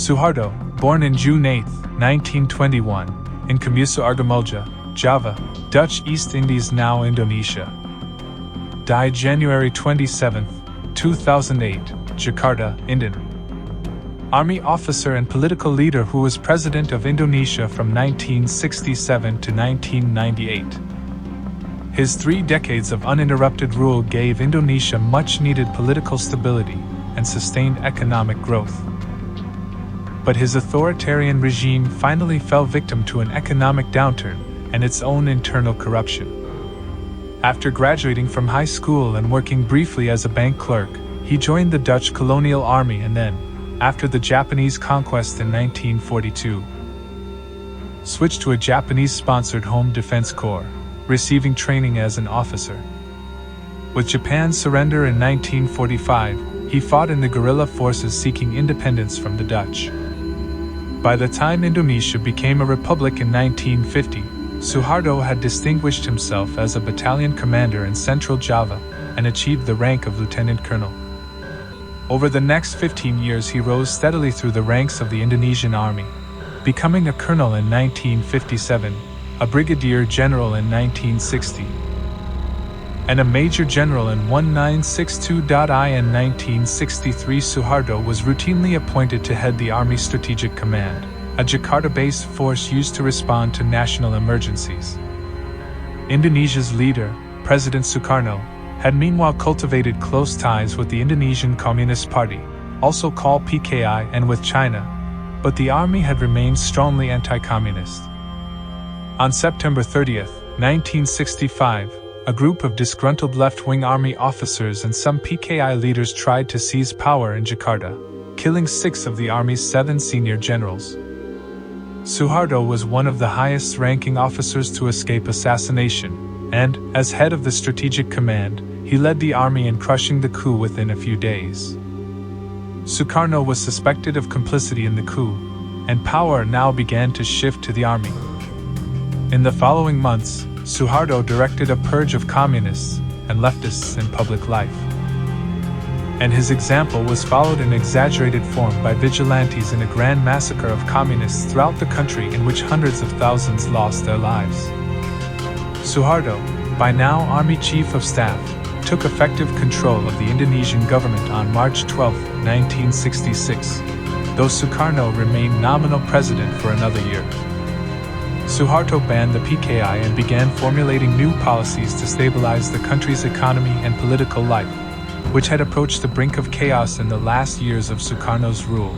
Suharto, born in June 8, 1921, in Kamusu Argamulja, Java, Dutch East Indies now Indonesia. Died January 27, 2008, Jakarta, Indonesia. Army officer and political leader who was President of Indonesia from 1967 to 1998. His 3 decades of uninterrupted rule gave Indonesia much-needed political stability and sustained economic growth. But his authoritarian regime finally fell victim to an economic downturn and its own internal corruption. After graduating from high school and working briefly as a bank clerk, he joined the Dutch colonial army and then, after the Japanese conquest in 1942, switched to a Japanese-sponsored Home Defense Corps, receiving training as an officer. With Japan's surrender in 1945, he fought in the guerrilla forces seeking independence from the Dutch. By the time Indonesia became a republic in 1950, Suharto had distinguished himself as a battalion commander in Central Java and achieved the rank of lieutenant colonel. Over the next 15 years he rose steadily through the ranks of the Indonesian army, becoming a colonel in 1957, a brigadier general in 1960, and a major general in 1962. In 1963 Suharto was routinely appointed to head the Army Strategic Command, a Jakarta-based force used to respond to national emergencies. Indonesia's leader, President Sukarno, had meanwhile cultivated close ties with the Indonesian Communist Party, also called PKI, and with China, but the army had remained strongly anti-communist. On September 30, 1965, a group of disgruntled left-wing army officers and some PKI leaders tried to seize power in Jakarta, killing 6 of the army's 7 senior generals. Suharto was one of the highest-ranking officers to escape assassination, and, as head of the Strategic Command, he led the army in crushing the coup within a few days. Sukarno was suspected of complicity in the coup, and power now began to shift to the army. In the following months, Suharto directed a purge of communists and leftists in public life. And his example was followed in exaggerated form by vigilantes in a grand massacre of communists throughout the country in which hundreds of thousands lost their lives. Suharto, by now Army Chief of Staff, took effective control of the Indonesian government on March 12, 1966, though Sukarno remained nominal president for another year. Suharto banned the PKI and began formulating new policies to stabilize the country's economy and political life, which had approached the brink of chaos in the last years of Sukarno's rule.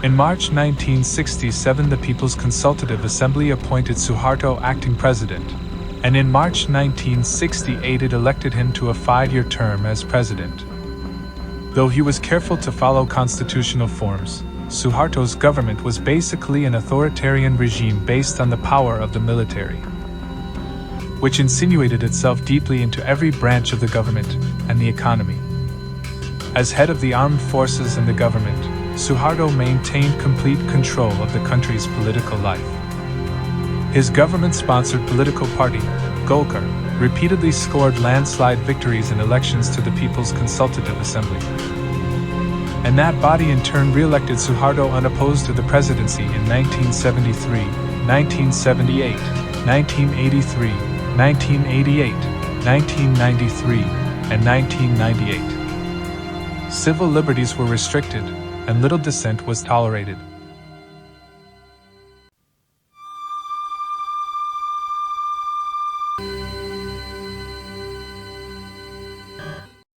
In March 1967, the People's Consultative Assembly appointed Suharto acting president, and in March 1968 it elected him to a 5-year term as president. Though he was careful to follow constitutional forms, Suharto's government was basically an authoritarian regime based on the power of the military, which insinuated itself deeply into every branch of the government and the economy. As head of the armed forces and the government, Suharto maintained complete control of the country's political life. His government-sponsored political party, Golkar, repeatedly scored landslide victories in elections to the People's Consultative Assembly. And that body in turn re-elected Suharto unopposed to the presidency in 1973, 1978, 1983, 1988, 1993, and 1998. Civil liberties were restricted, and little dissent was tolerated.